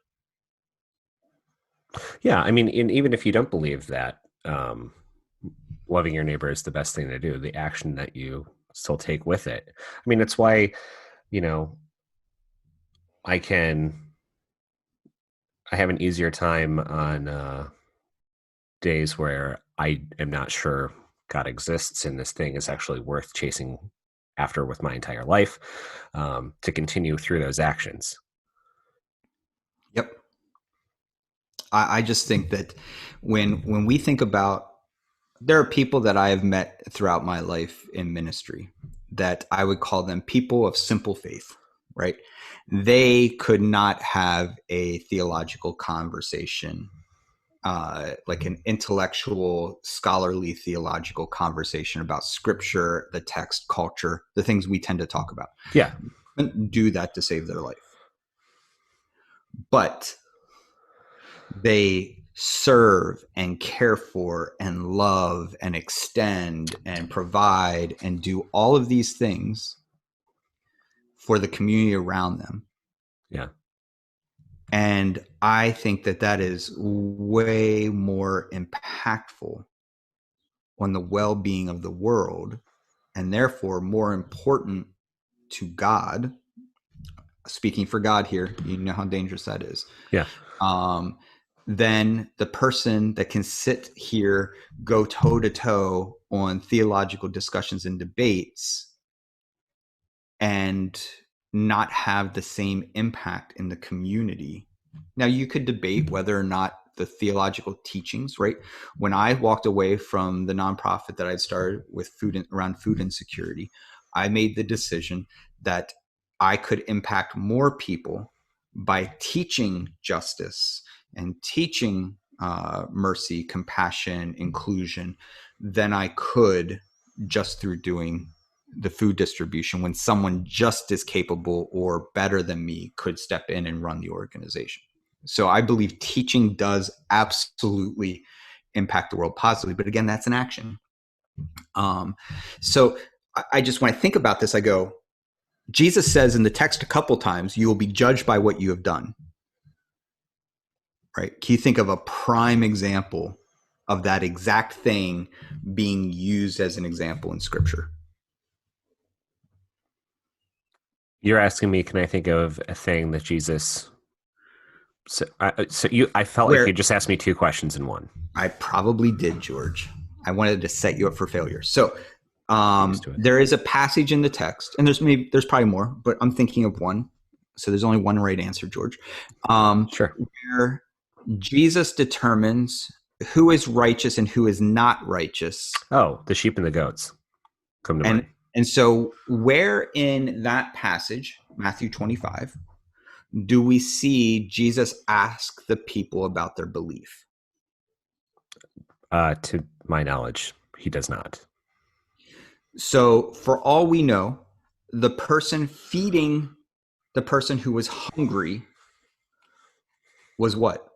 Yeah. I mean, even if you don't believe that loving your neighbor is the best thing to do, the action that you still take with it. I mean, it's why, you know, I can, I have an easier time on days where I am not sure God exists and this thing is actually worth chasing after with my entire life, to continue through those actions. Yep. I just think that when we think about, there are people that I have met throughout my life in ministry that I would call them people of simple faith, right? They could not have a theological conversation, like an intellectual, scholarly theological conversation about scripture, the text, culture, the things we tend to talk about. Yeah. Couldn't do that to save their life. But they serve and care for and love and extend and provide and do all of these things for the community around them. Yeah. And I think that that is way more impactful on the well-being of the world and therefore more important to God. Speaking for God here, you know how dangerous that is. Yeah. um, Than the person that can sit here, go toe to toe on theological discussions and debates and not have the same impact in the community. Now, you could debate whether or not the theological teachings, right? When I walked away from the nonprofit that I'd started with around food insecurity, I made the decision that I could impact more people by teaching justice and teaching mercy, compassion, inclusion than I could just through doing the food distribution when someone just as capable or better than me could step in and run the organization. So I believe teaching does absolutely impact the world positively. But again, that's an action. So I just, when I think about this, I go, Jesus says in the text a couple times, you will be judged by what you have done. Right? Can you think of a prime example of that exact thing being used as an example in Scripture? You're asking me, can I think of a thing that Jesus? I felt like Where you just asked me two questions in one. I probably did, George. I wanted to set you up for failure. So Used to it. there is a passage in the text, and there's probably more, but I'm thinking of one. So there's only one right answer, George. Sure. Where Jesus determines who is righteous and who is not righteous. Oh, the sheep and the goats come to mind. And so where in that passage, Matthew 25, do we see Jesus ask the people about their belief? To my knowledge, he does not. So for all we know, the person feeding the person who was hungry was what?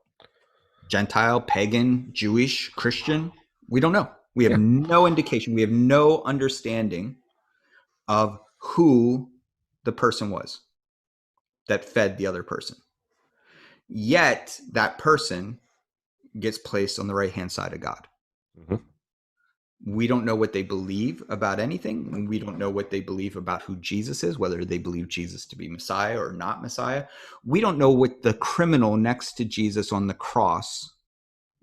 Gentile, pagan, Jewish, Christian? We don't know. We have no indication. We have no understanding of who the person was that fed the other person. Yet that person gets placed on the right-hand side of God. Mm-hmm. We don't know what they believe about anything. We don't know what they believe about who Jesus is, whether they believe Jesus to be Messiah or not Messiah. We don't know what the criminal next to Jesus on the cross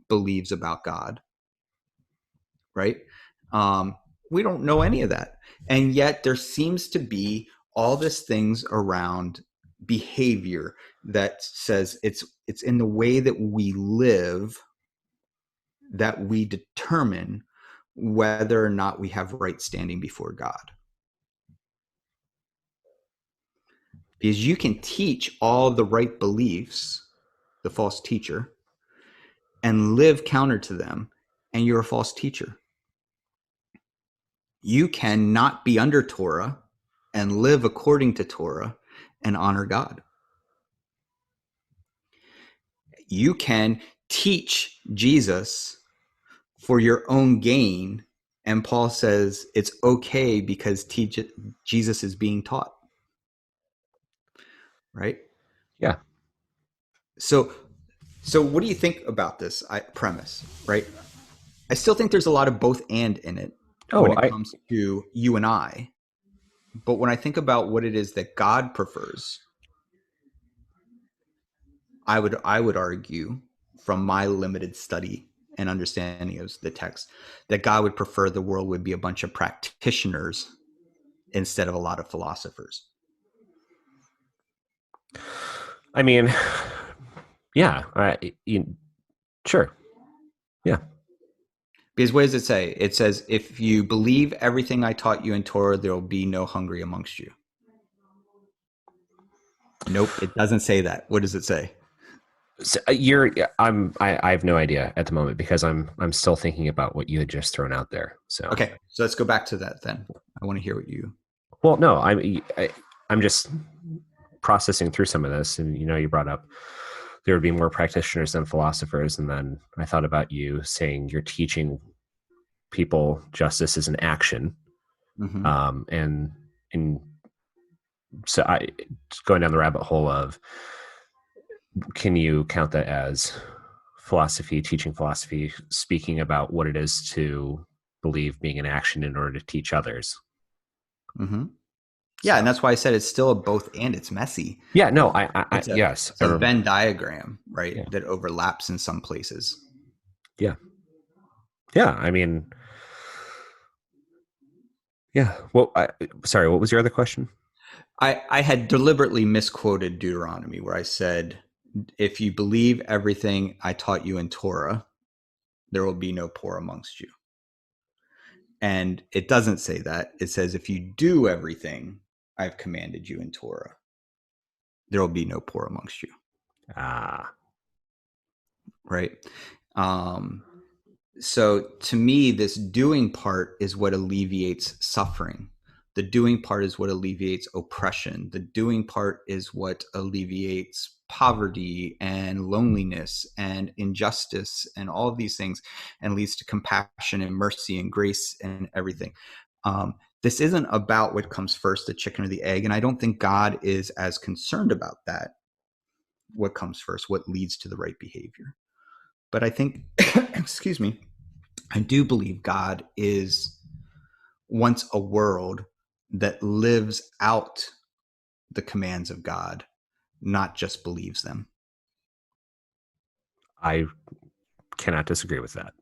believes about God, right? We don't know any of that. And yet there seems to be all these things around behavior that says it's in the way that we live that we determine whether or not we have right standing before God. Because you can teach all the right beliefs, the false teacher, and live counter to them, and you're a false teacher. You cannot be under Torah and live according to Torah and honor God. You can teach Jesus for your own gain, and Paul says it's okay because Jesus is being taught. Right? Yeah. So what do you think about this premise, right? I still think there's a lot of both and in it when it comes to you and I. But when I think about what it is that God prefers, I would argue from my limited study and understanding of the text that God would prefer the world would be a bunch of practitioners instead of a lot of philosophers. I mean, yeah, sure. Yeah. Because what does it say? It says, if you believe everything I taught you in Torah, there will be no hungry amongst you. Nope, it doesn't say that. What does it say? So I have no idea at the moment because I'm still thinking about what you had just thrown out there. So okay, so let's go back to that then. I want to hear what you. Well, no, I'm just processing through some of this, and you brought up there would be more practitioners than philosophers, and then I thought about you saying you're teaching people justice is an action, and so I going down the rabbit hole of can you count that as philosophy, teaching philosophy, speaking about what it is to believe being an action in order to teach others? Mm-hmm. Yeah, and that's why I said it's still a both and. It's messy. Yeah, no, yes. It's a Venn diagram, right, that overlaps in some places. Yeah. Yeah, I mean, yeah. Well, sorry, what was your other question? I had deliberately misquoted Deuteronomy where I said, if you believe everything I taught you in Torah, there will be no poor amongst you. And it doesn't say that. It says, if you do everything I've commanded you in Torah, there will be no poor amongst you. Ah, Right. Um, so to me, this doing part is what alleviates suffering. The doing part is what alleviates oppression. The doing part is what alleviates poverty and loneliness and injustice and all of these things, and leads to compassion and mercy and grace and everything. This isn't about what comes first, the chicken or the egg. And I don't think God is as concerned about that, what comes first, what leads to the right behavior. But I think, excuse me, I do believe God wants a world that lives out the commands of God, not just believes them. I cannot disagree with that.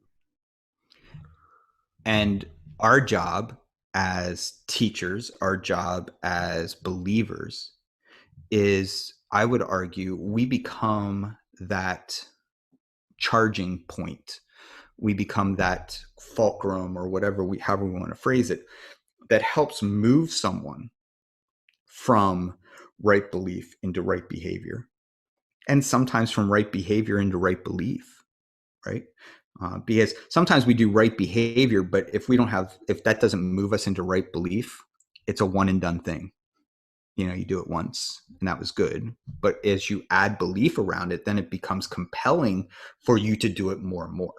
And our job as teachers, our job as believers is, I would argue, we become that charging point. We become that fulcrum, or however we want to phrase it, that helps move someone from right belief into right behavior, and sometimes from right behavior into right belief, right? Because sometimes we do right behavior, but if that doesn't move us into right belief, it's a one and done thing. You do it once and that was good. But as you add belief around it, then it becomes compelling for you to do it more and more.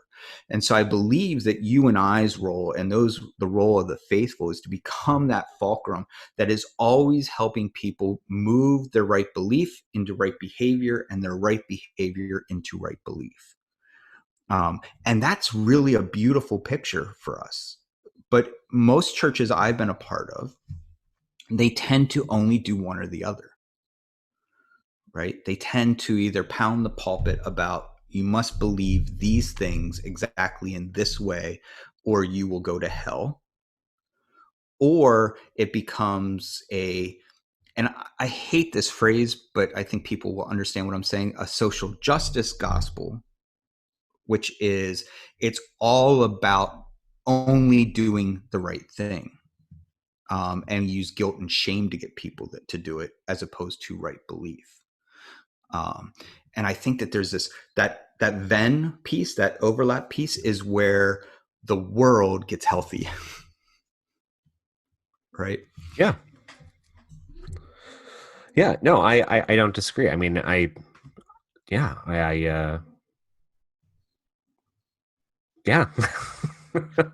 And so I believe that you and I's role, and the role of the faithful, is to become that fulcrum that is always helping people move their right belief into right behavior, and their right behavior into right belief. And that's really a beautiful picture for us. But most churches I've been a part of, they tend to only do one or the other, right? They tend to either pound the pulpit about, you must believe these things exactly in this way, or you will go to hell. Or it becomes and I hate this phrase, but I think people will understand what I'm saying, a social justice gospel, which is, it's all about only doing the right thing. And use guilt and shame to get people to do it, as opposed to right belief. And I think that there's that then piece, that overlap piece, is where the world gets healthy. Right? Yeah. Yeah. No, I don't disagree. I mean, yeah.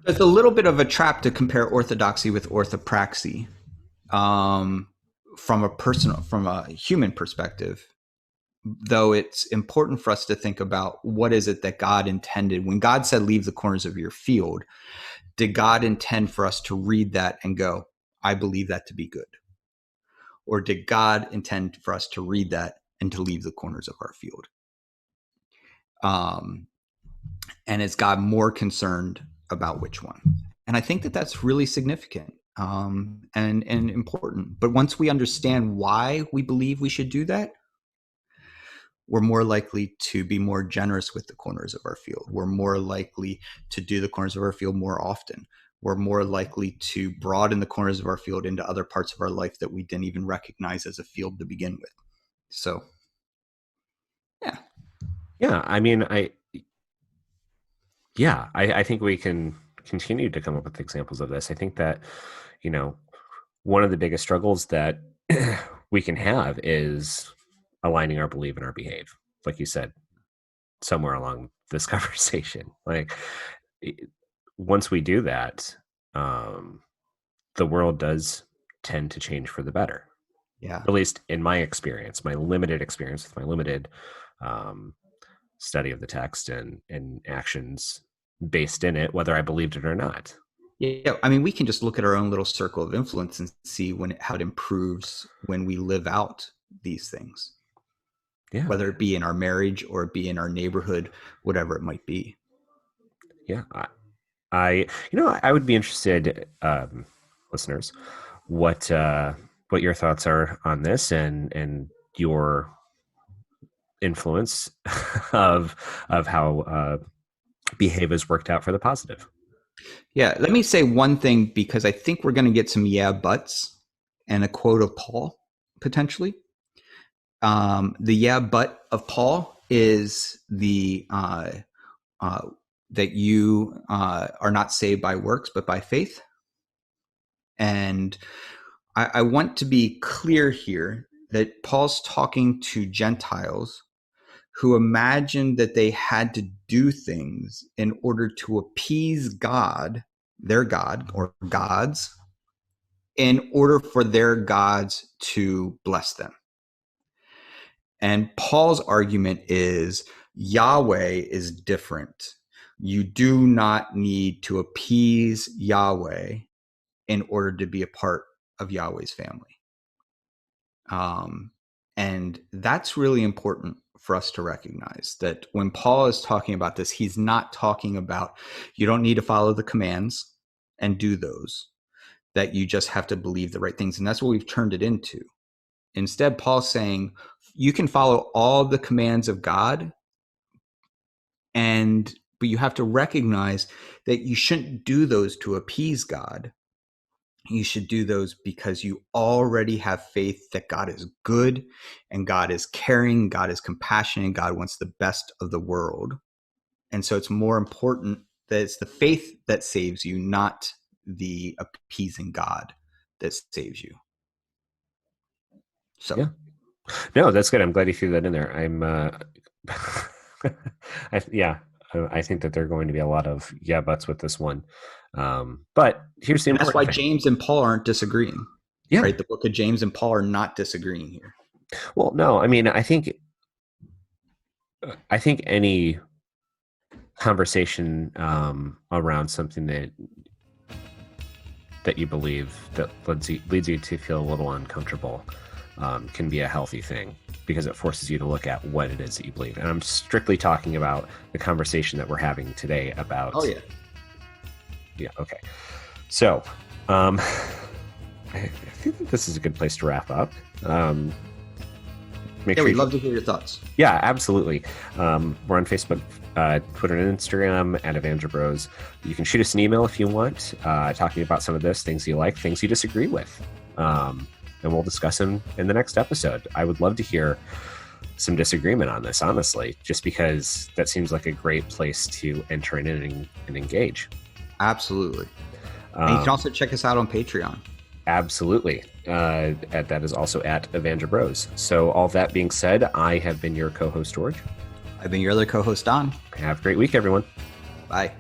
There's a little bit of a trap to compare orthodoxy with orthopraxy, from a human perspective. Though it's important for us to think about, what is it that God intended when God said, leave the corners of your field? Did God intend for us to read that and go, I believe that to be good? Or did God intend for us to read that and to leave the corners of our field? And is God more concerned about which one? And I think that that's really significant, and important. But once we understand why we believe we should do that, we're more likely to be more generous with the corners of our field. We're more likely to do the corners of our field more often. We're more likely to broaden the corners of our field into other parts of our life that we didn't even recognize as a field to begin with. So, yeah. Yeah. I mean, I think we can continue to come up with examples of this. I think that, one of the biggest struggles that we can have is aligning our belief and our behave, like you said, somewhere along this conversation. Like, once we do that, the world does tend to change for the better. Yeah. At least in my experience, my limited experience with my limited um, study of the text and actions based in it, whether I believed it or not. Yeah. I mean, we can just look at our own little circle of influence and see how it improves when we live out these things, Yeah. whether it be in our marriage or it be in our neighborhood, whatever it might be. Yeah. I would be interested, listeners, what your thoughts are on this, and your influence of how behave has worked out for the positive. Yeah, let me say one thing because I think we're going to get some yeah buts and a quote of Paul potentially. The yeah but of Paul is the that you are not saved by works but by faith. And I want to be clear here that Paul's talking to Gentiles who imagined that they had to do things in order to appease God, their God or gods, in order for their gods to bless them. And Paul's argument is Yahweh is different. You do not need to appease Yahweh in order to be a part of Yahweh's family. And that's really important for us to recognize that when Paul is talking about this, he's not talking about you don't need to follow the commands and do those, that you just have to believe the right things. And that's what we've turned it into. Instead, Paul's saying you can follow all the commands of God, but you have to recognize that you shouldn't do those to appease God. You should do those because you already have faith that God is good and God is caring, God is compassionate, and God wants the best of the world. And so it's more important that it's the faith that saves you, not the appeasing God that saves you. So, Yeah. No, that's good. I'm glad you threw that in there. I think that there are going to be a lot of yeah buts with this one. But here's the and that's why important thing. James and Paul aren't disagreeing. Yeah. Right? The book of James and Paul are not disagreeing here. Well, no, I mean, I think any conversation around something that you believe that leads you to feel a little uncomfortable can be a healthy thing because it forces you to look at what it is that you believe. And I'm strictly talking about the conversation that we're having today about. Oh yeah. Yeah. Okay. So, I think that this is a good place to wrap up. We'd love to hear your thoughts. Yeah, absolutely. We're on Facebook, Twitter, and Instagram at Evangebros. You can shoot us an email if you want, talking about some of this, things you like, things you disagree with. And we'll discuss them in the next episode. I would love to hear some disagreement on this, honestly, just because that seems like a great place to enter in and engage. Absolutely. And you can also check us out on Patreon. Absolutely. That is also at Evangebros. So all that being said, I have been your co-host, George. I've been your other co-host, Don. Have a great week, everyone. Bye.